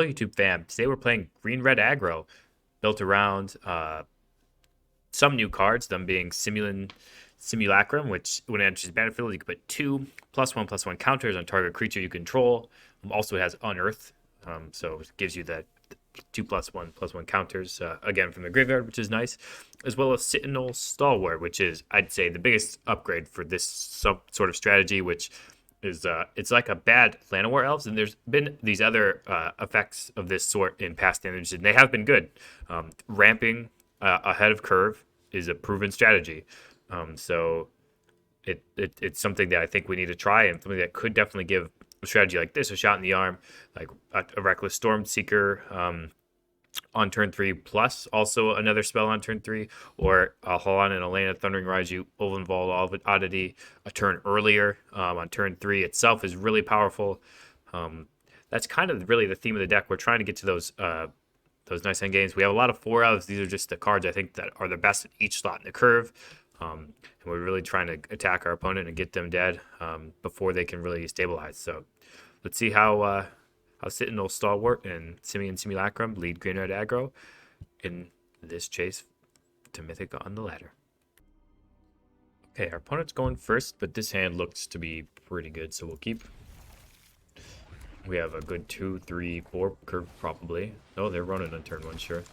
Hello YouTube fam. Today we're playing Green Red Aggro, built around some new cards, them being Simulacrum, which when it enters the battlefield, you can put 2+1/+1 counters on target creature you control. Also, it has Unearth, so it gives you that 2+1/+1 counters again from the graveyard, which is nice, as well as Sentinel Stalwart, which is, I'd say, the biggest upgrade for this sort of strategy, which is it's like a bad Llanowar elves, and there's been these other effects of this sort in past standards, and they have been good. Ramping ahead of curve is a proven strategy, so it's something that I think we need to try, and something that could definitely give a strategy like this a shot in the arm, like a Reckless Stormseeker on turn 3, plus also another spell on turn 3, or a Halan and Elena, Thundering Raiju, Ulvenwald Oddity a turn earlier on turn 3 itself is really powerful. That's kind of really the theme of the deck. We're trying to get to those nice end games. We have a lot of 4 elves. These are just the cards I think that are the best at each slot in the curve. And we're really trying to attack our opponent and get them dead before they can really stabilize. So let's see how Sentinel Stalwart and Simian Simulacrum lead Green Red Aggro in this chase to Mythic on the ladder. Okay, our opponent's going first, but this hand looks to be pretty good, so we'll keep. We have a good 2, 3, 4 curve probably. Oh, they're running on turn 1, sure.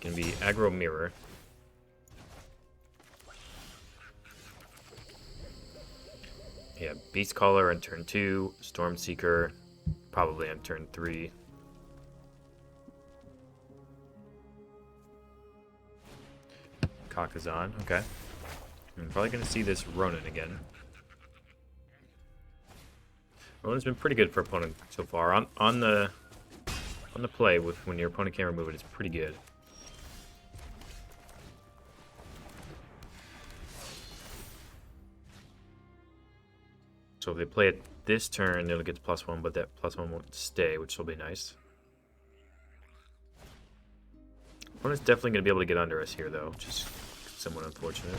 Gonna be Aggro Mirror. Yeah, Beast Caller on turn 2, Stormseeker probably on turn 3. Kakazan, okay. I'm probably going to see this Ronin again. Ronin's been pretty good for opponent so far. On the play, when your opponent can't remove it, it's pretty good. So if they play it this turn, it'll get to +1, but that +1 won't stay, which will be nice. Opponent's definitely going to be able to get under us here, though, which is somewhat unfortunate.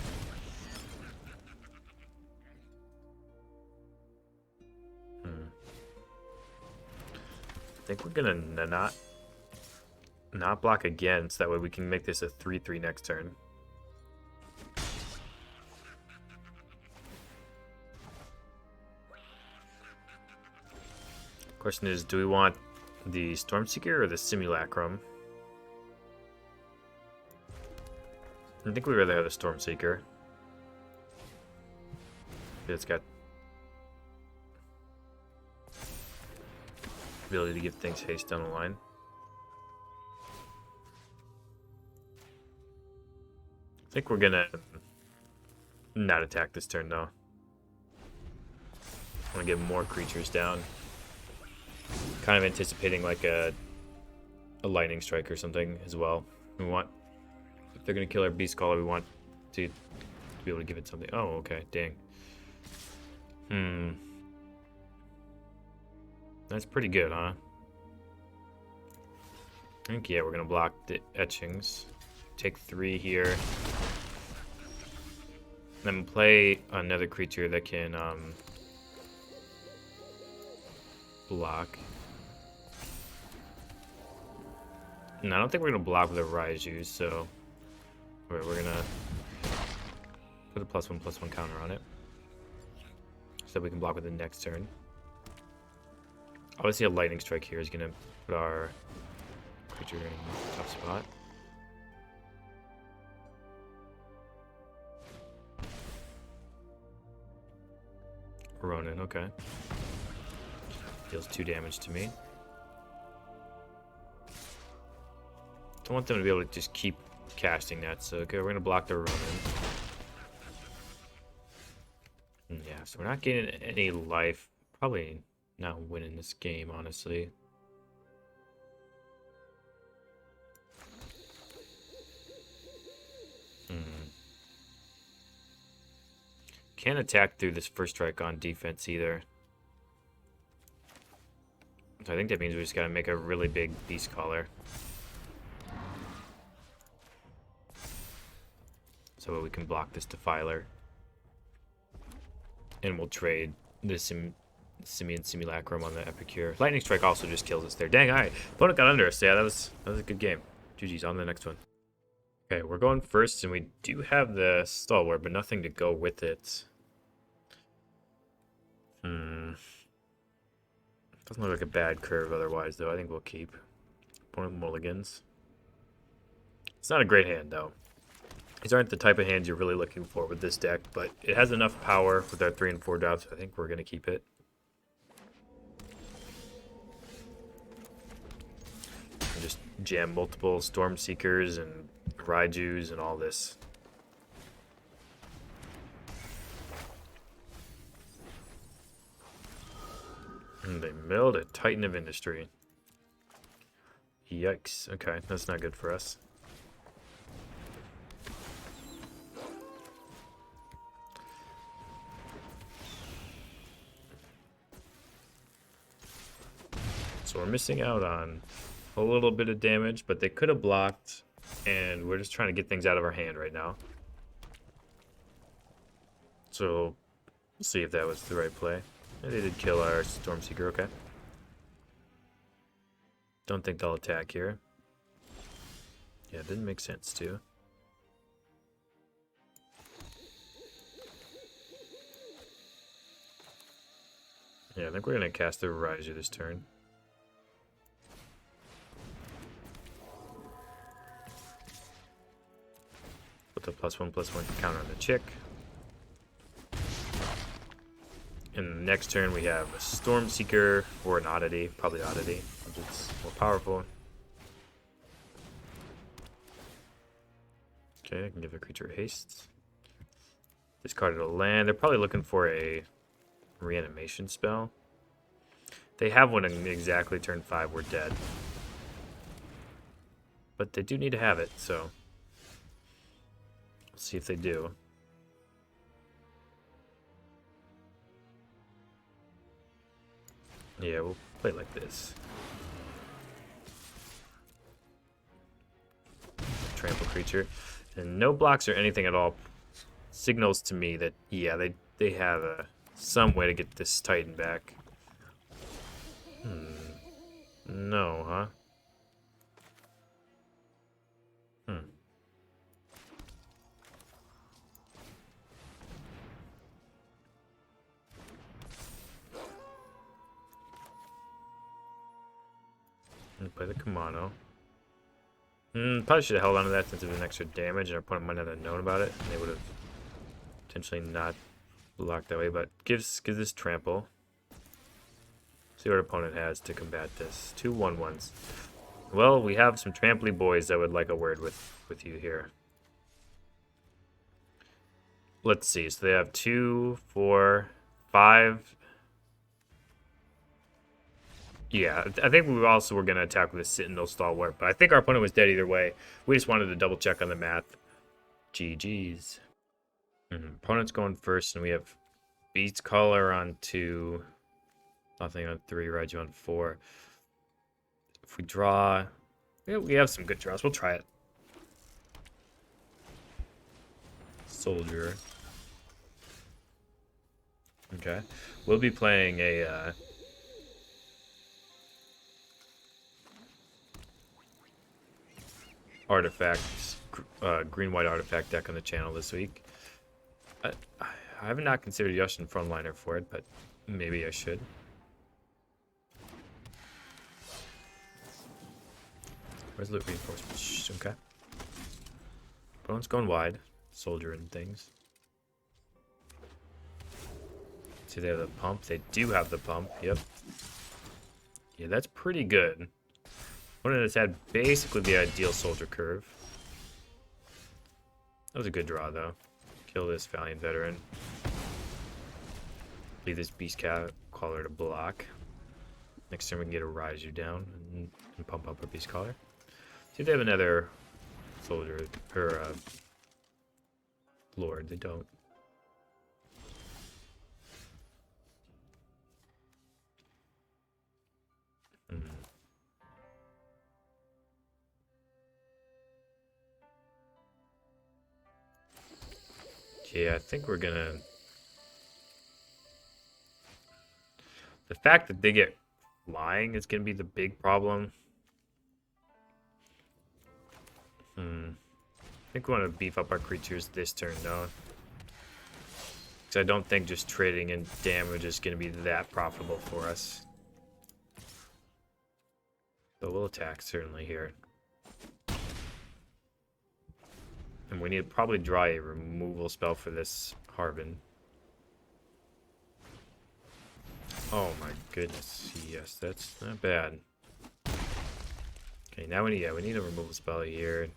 I think we're going to not block again, so that way we can make this a 3/3 next turn. Question is, do we want the Stormseeker or the Simulacrum? I think we'd rather have the Stormseeker. It's got ability to give things haste down the line. I think we're gonna not attack this turn though. I want to get more creatures down. Kind of anticipating like a lightning strike or something as well. We want, if they're gonna kill our Beast Caller, we want to be able to give it something. Oh, okay, dang. That's pretty good, huh? I think, yeah, we're gonna block the etchings. Take 3 here. Then play another creature that can block. No, I don't think we're gonna block with a Raiju, so we're gonna put a +1/+1 counter on it, so that we can block with the next turn. Obviously, a lightning strike here is gonna put our creature in a tough spot. Ronin, okay. Deals 2 damage to me. Don't want them to be able to just keep casting that, so okay, we're gonna block the Ronin. Yeah, so we're not getting any life. Probably not winning this game, honestly. Can't attack through this first strike on defense either. So I think that means we just gotta make a really big Beast Caller, so we can block this Defiler. And we'll trade this Simian Simulacrum on the Epicure. Lightning Strike also just kills us there. Dang, alright. Opponent got under us. Yeah, that was a good game. GG's, on to the next one. Okay, we're going first, and we do have the Stalwart, but nothing to go with it. Doesn't look like a bad curve otherwise, though. I think we'll keep. Opponent mulligans. It's not a great hand, though. These aren't the type of hands you're really looking for with this deck, but it has enough power with our 3 and 4 drops, so I think we're going to keep it. And just jam multiple Storm Seekers and Raijus and all this. And they milled a Titan of Industry. Yikes. Okay, that's not good for us. So we're missing out on a little bit of damage, but they could have blocked, and we're just trying to get things out of our hand right now. So we'll see if that was the right play. And they did kill our Stormseeker, okay. Don't think they'll attack here. Yeah, it didn't make sense to. Yeah, I think we're going to cast the Raiju this turn. Put the +1/+1 counter on the chick. And the next turn we have a Stormseeker or an Oddity, probably Oddity, which is more powerful. Okay, I can give the creature haste. Discarded a land. They're probably looking for a reanimation spell. They have one in exactly turn 5, we're dead. But they do need to have it, so we'll see if they do. Yeah, we'll play it like this. Trample creature. And no blocks or anything at all signals to me that, yeah, they have some way to get this Titan back. No, huh? And play the Kumano. Probably should have held on to that since it was an extra damage, and our opponent might not have known about it, and they would have potentially not blocked that way. But gives this trample. See what our opponent has to combat this. 2 1/1s. Well, we have some tramply boys that would like a word with you here. Let's see. So they have 2, 4, 5. Yeah, I think we also were going to attack with a Sentinel Stalwart, but I think our opponent was dead either way. We just wanted to double check on the math. GG's. Opponent's going first, and we have Beast Caller on 2, nothing on 3, Raiju on 4. If we draw, yeah, we have some good draws. We'll try it. Soldier. Okay. We'll be playing a artifacts, green-white artifact deck on the channel this week. I have not considered Yushin frontliner for it, but maybe I should. Resolute reinforcement. Okay. Opponent's going wide. Soldier and things. See, they have the pump. They do have the pump. Yep. Yeah, that's pretty good. Opponent has had basically the ideal soldier curve. That was a good draw, though. Kill this Valiant Veteran. Leave this Beast Caller to block. Next turn we can get a Raiju down and pump up our Beast Caller. See if they have another soldier, or Lord. They don't. Yeah, I think we're gonna... The fact that they get flying is going to be the big problem. I think we want to beef up our creatures this turn, though. Because I don't think just trading in damage is going to be that profitable for us. But we'll attack, certainly, here. And we need to probably draw a removal spell for this Harbin. Oh my goodness, yes, that's not bad. Okay, now we need a removal spell here.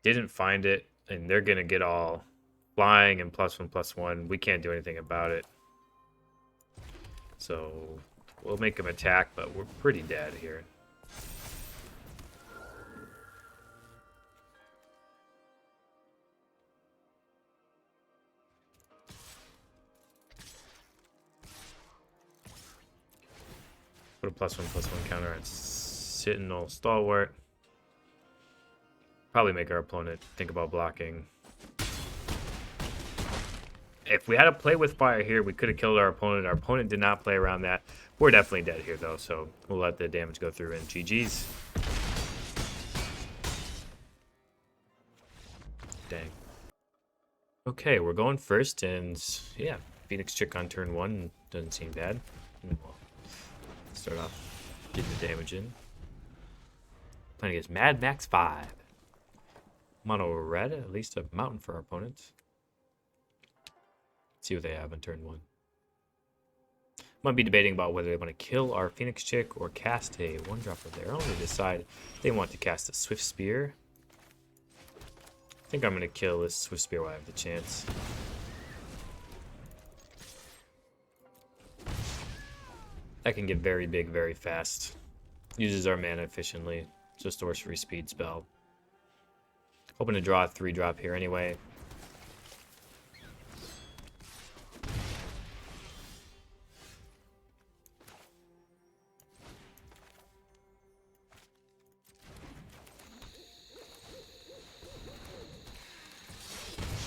Didn't find it, and they're gonna get all flying and +1/+1. We can't do anything about it. So we'll make them attack, but we're pretty dead here. Put a +1/+1 counter on Sentinel Stalwart. Probably make our opponent think about blocking. If we had to play with fire here, we could have killed our opponent. Our opponent did not play around that. We're definitely dead here, though, so we'll let the damage go through, and GG's. Dang. Okay, we're going first, and yeah, Phoenix Chick on turn 1 doesn't seem bad. We'll start off getting the damage in. Playing against Mad Max 5. Mono red, at least a mountain for our opponents. See what they have on turn 1. Might be debating about whether they want to kill our Phoenix Chick or cast a 1-drop of their own. They decide they want to cast a Swift Spear. I think I'm going to kill this Swift Spear while I have the chance. That can get very big very fast. Uses our mana efficiently. Just a sorcery speed spell. Hoping to draw a 3-drop here anyway.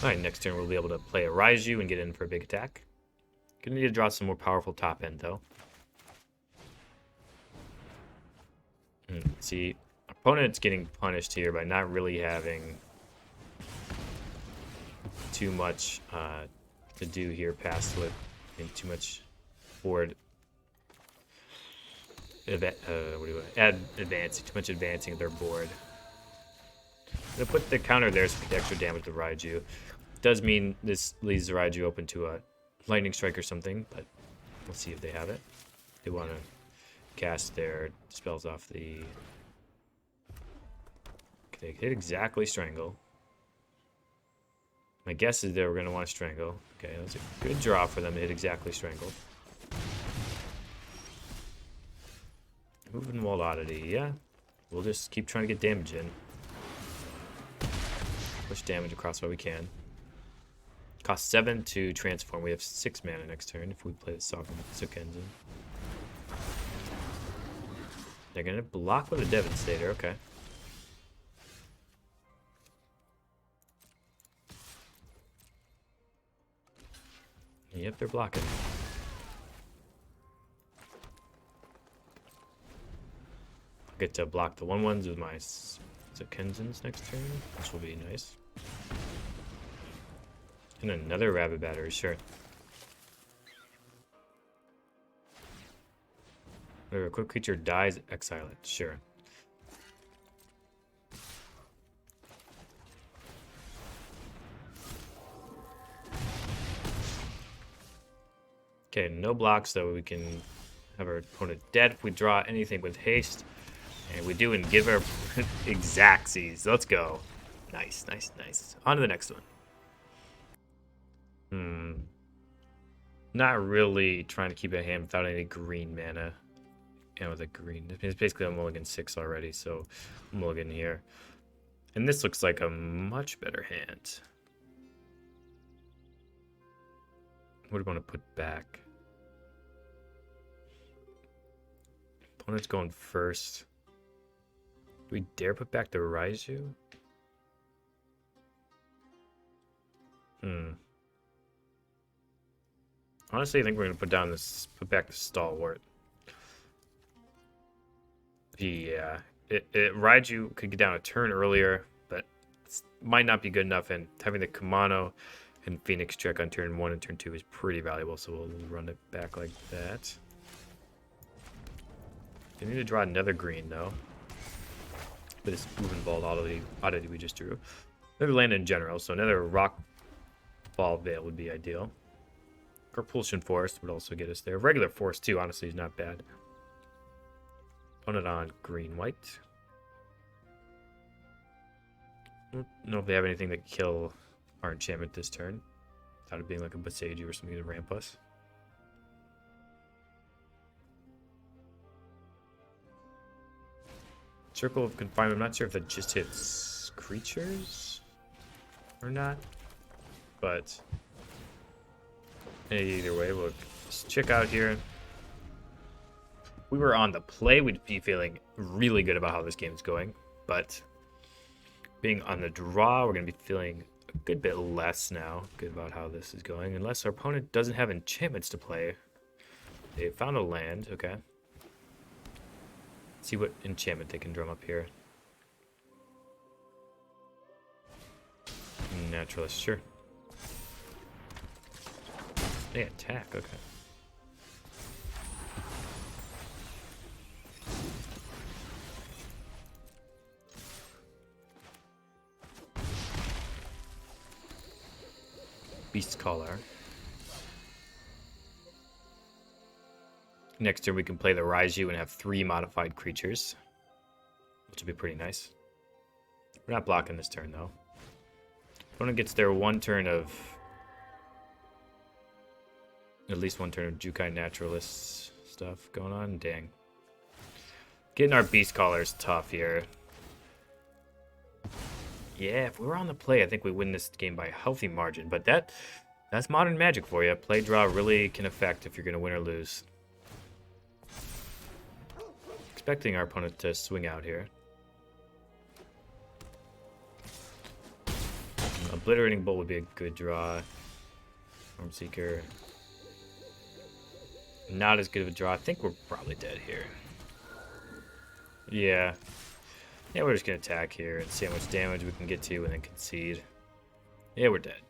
Alright, next turn we'll be able to play a Raiju and get in for a big attack. Gonna need to draw some more powerful top end though. See, opponent's getting punished here by not really having too much to do here past with too much board advancing, too much advancing their board. I'm gonna put the counter there so we get extra damage to Raiju. Does mean this leaves the Raiju open to a lightning strike or something, but we'll see if they have it. They want to cast their spells off the. Okay, hit exactly strangle. My guess is they were going to want to strangle. Okay, that was a good draw for them to hit exactly strangle. Moving Wall Oddity, yeah. We'll just keep trying to get damage in. Push damage across what we can. Cost 7 to transform. We have 6 mana next turn if we play the Sovereign Sukenzen. They're going to block with a Devastator, okay. Yep, they're blocking. I'll get to block the 1/1s with my Sukenzens next turn, which will be nice. And another Rabbit Battery, sure. Whenever a quick creature dies, exile it, sure. Okay, no blocks, so we can have our opponent dead if we draw anything with haste. And we do and give our Exactsies. Let's go. Nice, nice, nice. On to the next one. Not really trying to keep a hand without any green mana. And with a green. It's basically a mulligan 6 already, so mulligan here. And this looks like a much better hand. What do we want to put back? Opponent's going first. Do we dare put back the Raiju? Honestly, I think we're gonna put back the stalwart. Yeah, Raiju could get down a turn earlier, but might not be good enough. And having the Kumano and Phoenix check on turn 1 and turn 2 is pretty valuable. So we'll run it back like that. They need to draw another green though. But it's moving ball oddity we just drew. Another land in general, so another rock ball veil would be ideal. Propulsion forest would also get us there. Regular forest too, honestly, is not bad. Put it on green white. Don't know if they have anything to kill our enchantment this turn. Without it being like a Boseiju or something to ramp us. Circle of Confinement. I'm not sure if that just hits creatures or not. But either way, we'll just check out here. If we were on the play, we'd be feeling really good about how this game's going. But being on the draw, we're going to be feeling a good bit less now. Good about how this is going. Unless our opponent doesn't have enchantments to play. They found a land. Okay. Let's see what enchantment they can drum up here. Naturalist, sure. They attack, okay. Beast Caller. Next turn we can play the Raiju and have 3 modified creatures, which would be pretty nice. We're not blocking this turn though. Opponent gets their 1 turn of... At least 1 turn of Jukai Naturalist stuff going on. Dang. Getting our Beast Caller is tough here. Yeah, if we were on the play, I think we win this game by a healthy margin. But that's modern Magic for you. Play draw really can affect if you're going to win or lose. Expecting our opponent to swing out here. Obliterating Bolt would be a good draw. Stormseeker. Not as good of a draw. I think we're probably dead here. Yeah. Yeah, we're just going to attack here and see how much damage we can get to and then concede. Yeah, we're dead.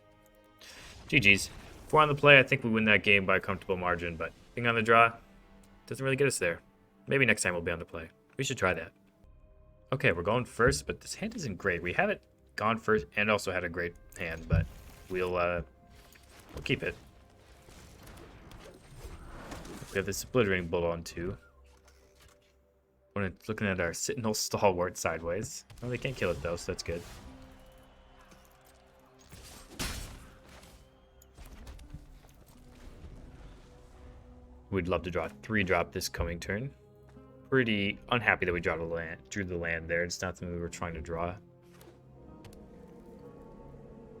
GG's. If we're on the play, I think we win that game by a comfortable margin, but being on the draw doesn't really get us there. Maybe next time we'll be on the play. We should try that. Okay, we're going first, but this hand isn't great. We haven't gone first and also had a great hand, but we'll keep it. We have this Obliterating Bolt on 2. We're looking at our Sentinel Stalwart sideways. Oh, they can't kill it though, so that's good. We'd love to draw a 3-drop this coming turn. Pretty unhappy that we drew the land there. It's not something we were trying to draw.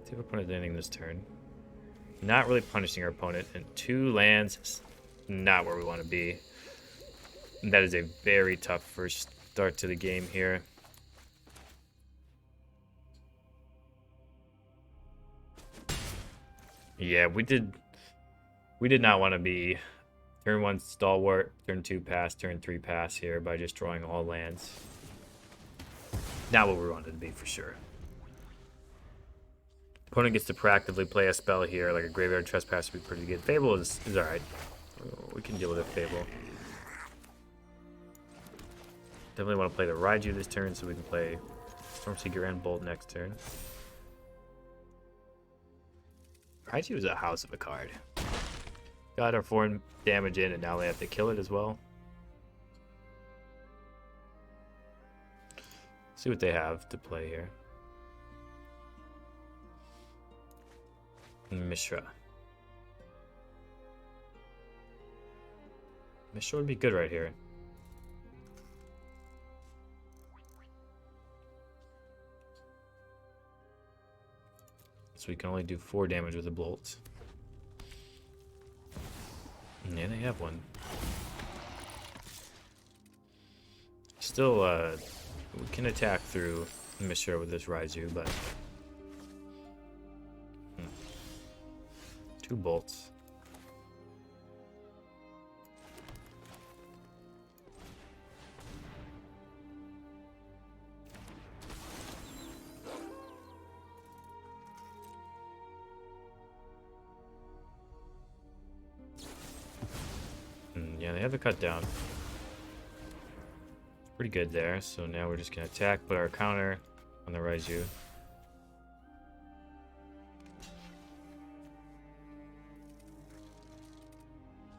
See if our opponent did anything this turn. Not really punishing our opponent. And 2 lands, not where we want to be. And that is a very tough first start to the game here. Yeah, we did not want to be turn 1 Stalwart, turn 2 pass, turn 3 pass here by just drawing all lands. Not what we wanted to be for sure. Opponent gets to proactively play a spell here, like a Graveyard Trespass would be pretty good. Fable is alright. We can deal with it, Fable. Definitely want to play the Raiju this turn so we can play Stormseeker and Bolt next turn. Raiju is a house of a card. Got our 4 damage in and now they have to kill it as well. See what they have to play here. Mishra. Mishra would be good right here. So we can only do 4 damage with a Bolt. Yeah, they have one. Still, we can attack through Mishra with this Raiju, but... 2 bolts. they have the cut down. Pretty good there. So now we're just gonna attack, put our counter on the Raiju.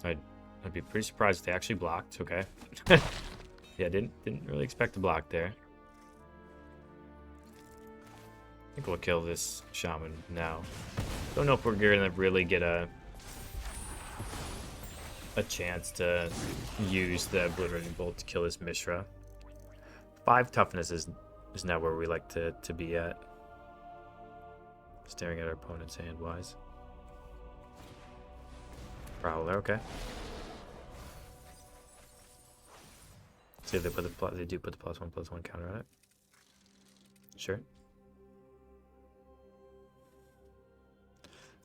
I'd be pretty surprised if they actually blocked. Okay. Yeah, didn't really expect to block there. I think we'll kill this shaman now. Don't know if we're gonna really get a chance to use the obliterating bolt to kill this Mishra. 5 toughness is now where we like to be at. Staring at our opponent's hand wise. Prowler, okay. See if they put they do put the +1/+1 counter on it. Sure.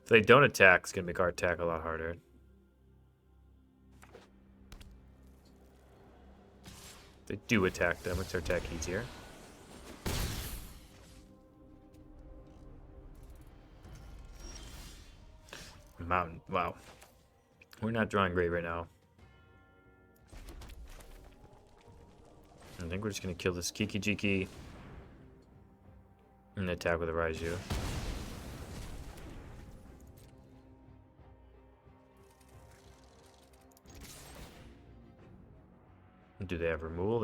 If they don't attack, it's gonna make our attack a lot harder. If they do attack, that makes our attack easier. Mountain, wow. We're not drawing great right now. I think we're just gonna kill this Kiki Jiki and attack with a Raiju. Do they have removal?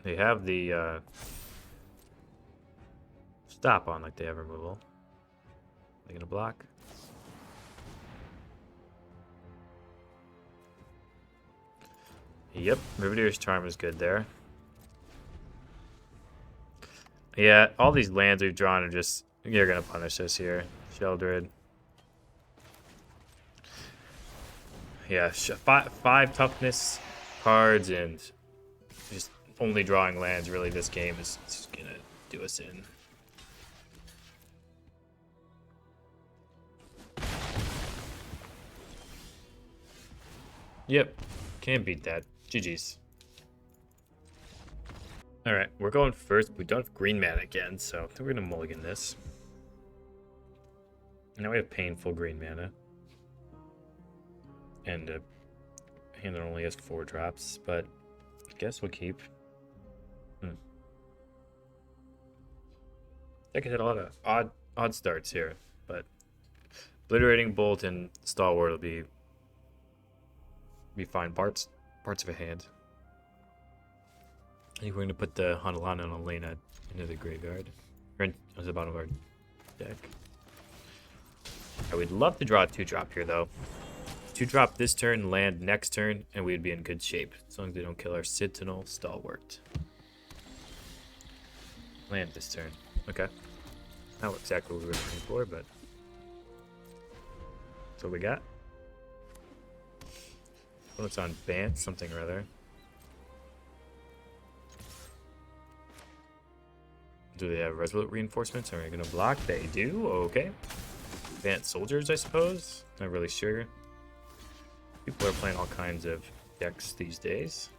They have the stop on like they have removal. They gonna block? Yep, Rivetier's Charm is good there. Yeah, all these lands we've drawn are just... You're going to punish us here. Sheldred. Yeah, 5 toughness cards and just only drawing lands. Really, this game is going to do us in. Yep, can't beat that. GG's. Alright, we're going first. We don't have green mana again, so I think we're going to mulligan this. Now we have painful green mana. And a hand that only has 4 drops, but I guess we'll keep. I could hit a lot of odd starts here, but Obliterating Bolt and Stalwart will be fine. Parts of a hand. I think we're going to put the Hanalana and Elena into the graveyard. Or into the bottom of our deck. I would love to draw a 2-drop here, though. 2-drop this turn, land next turn, and we'd be in good shape. As long as they don't kill our Sentinel Stalwart. Land this turn. Okay. Not exactly what we were looking for, but... That's what we got. Oh, it's on Bant, something or other. Do they have Resolute Reinforcements? Are we going to block? They do. Okay. Bant Soldiers, I suppose. Not really sure. People are playing all kinds of decks these days.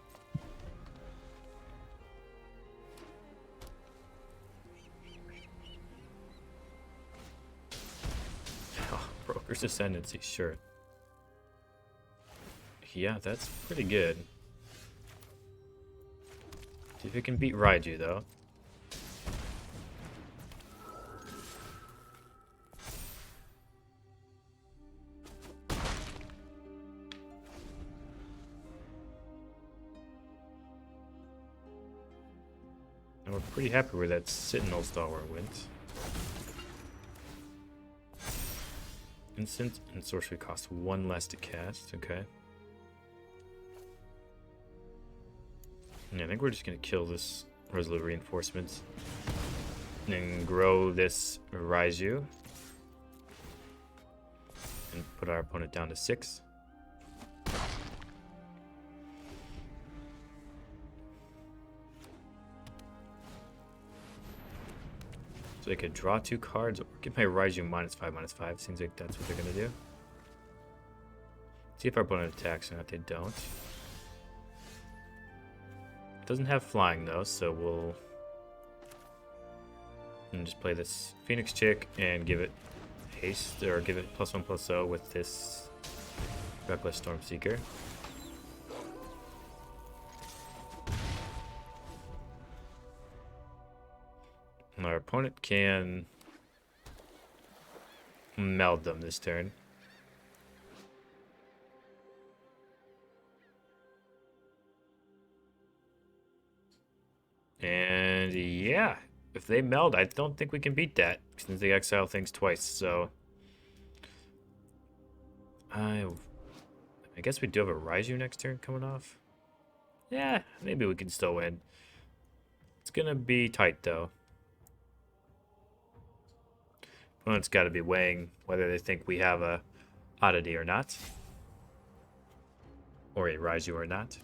Oh, Broker's Ascendancy, sure. Yeah, that's pretty good. See if it can beat Raiju, though. And we're pretty happy where that Sentinel Stalwart went. Instant and sorcery cost 1 less to cast, okay. Yeah, I think we're just going to kill this Resolute Reinforcements. And then grow this Raiju. And put our opponent down to 6. So they could draw 2 cards or get my Raiju -5/-5. Seems like that's what they're going to do. See if our opponent attacks or not. They don't. Doesn't have flying though, so we'll just play this Phoenix Chick and give it haste, or give it +1/+0 with this Reckless Stormseeker. Our opponent can meld them this turn. And yeah, if they meld, I don't think we can beat that since they exile things twice. So I guess we do have a Raiju next turn coming off. Yeah, maybe we can still win. It's gonna be tight though. Opponent's got to be weighing whether they think we have a oddity or not, or a Raiju or not.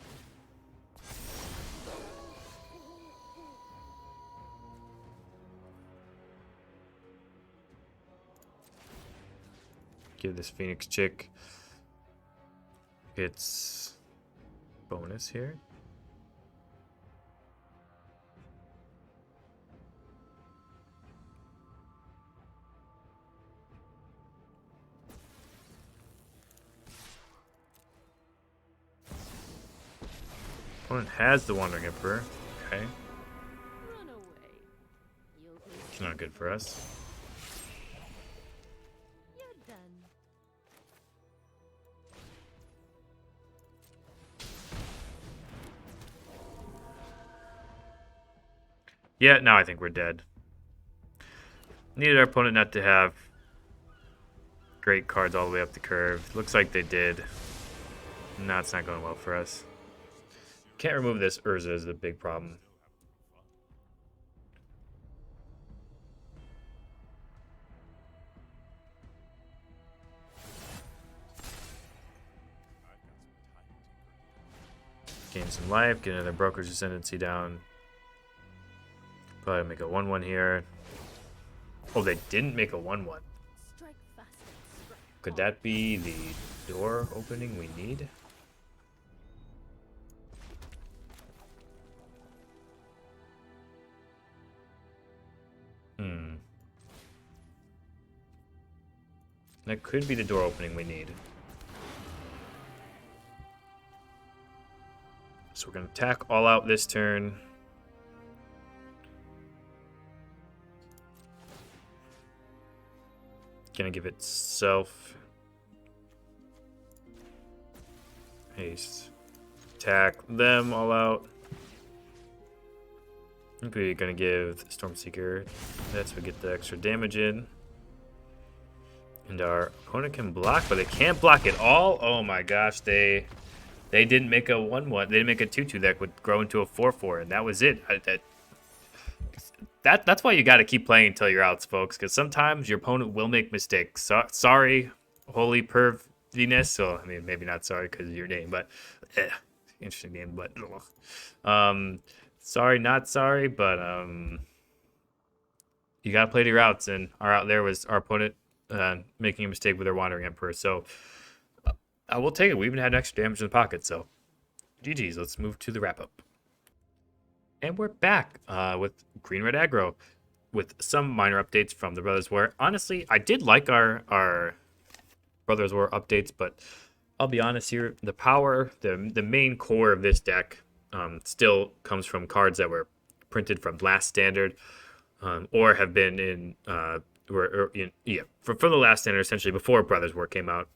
Give this Phoenix chick its bonus here. Opponent has the Wandering Emperor. Okay. It's not good for us. Yeah, now I think we're dead. Needed our opponent not to have great cards all the way up the curve. Looks like they did. No, it's not going well for us. Can't remove this Urza is the big problem. Gain some life, get another Broker's Ascendancy down. Probably make a 1-1 here. Oh, they didn't make a 1-1. Could that be the door opening we need? That could be the door opening we need. So we're going to attack all out this turn. Gonna give it self haste. Attack them all out. I think we're gonna give Stormseeker. That's we get the extra damage in. And our opponent can block, but they can't block it all. Oh my gosh, they didn't make a 1-1. They didn't make a 2-2 that would grow into a 4-4, and that was it. That's why you got to keep playing until you're outs, folks, because sometimes your opponent will make mistakes. Sorry, Holy Perviness. So, I mean, maybe not sorry because of your name, but interesting name. But sorry, not sorry, but you got to play to your outs, and our out there was our opponent making a mistake with their Wandering Emperor. So I will take it. We even had extra damage in the pocket, so GG's. Let's move to the wrap up. And we're back with Green Red Aggro with some minor updates from the Brothers War. Honestly, I did like our Brothers War updates, but I'll be honest here, the power, the main core of this deck still comes from cards that were printed from Last Standard or have been in, from the Last Standard essentially before Brothers War came out.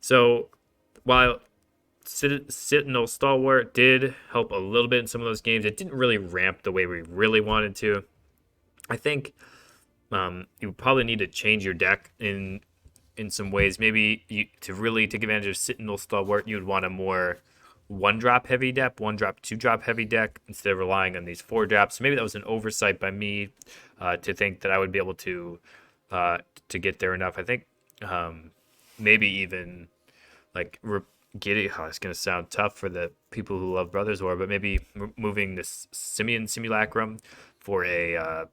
So while Sentinel Stalwart did help a little bit in some of those games, it didn't really ramp the way we really wanted to. I think you probably need to change your deck in some ways. Maybe to really take advantage of Sentinel Stalwart, you'd want a more 1-drop heavy deck, 1-drop, 2-drop heavy deck instead of relying on these 4-drops. So maybe that was an oversight by me to think that I would be able to get there enough. I think maybe even like get it. Oh, it's going to sound tough for the people who love Brothers War, but maybe moving this Simian Simulacrum for a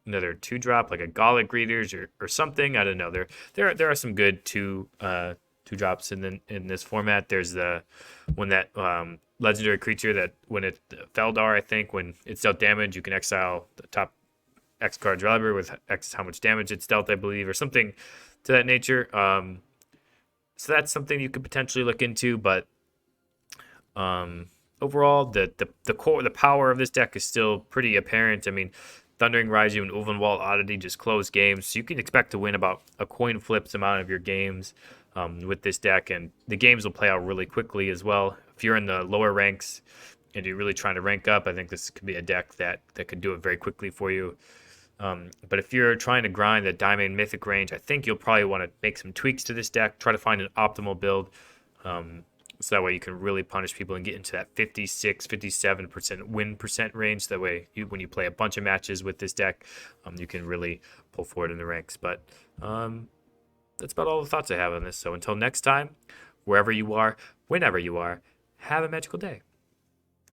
another 2-drop, like a Gallic Readers or something. I don't know. There are some good 2-drops in this format. There's the one that legendary creature that when it Feldar, I think when it's dealt damage, you can exile the top X card's library with X how much damage it's dealt, I believe, or something to that nature. So that's something you could potentially look into, but overall, the power of this deck is still pretty apparent. I mean, Thundering Raiju and Ulvenwald Oddity just close games, so you can expect to win about a coin flips amount of your games with this deck, and the games will play out really quickly as well. If you're in the lower ranks and you're really trying to rank up, I think this could be a deck that could do it very quickly for you. But if you're trying to grind the Diamond Mythic range, I think you'll probably want to make some tweaks to this deck, try to find an optimal build. So that way you can really punish people and get into that 56, 57% win percent range. That way, when you play a bunch of matches with this deck, you can really pull forward in the ranks. But that's about all the thoughts I have on this. So until next time, wherever you are, whenever you are, have a magical day.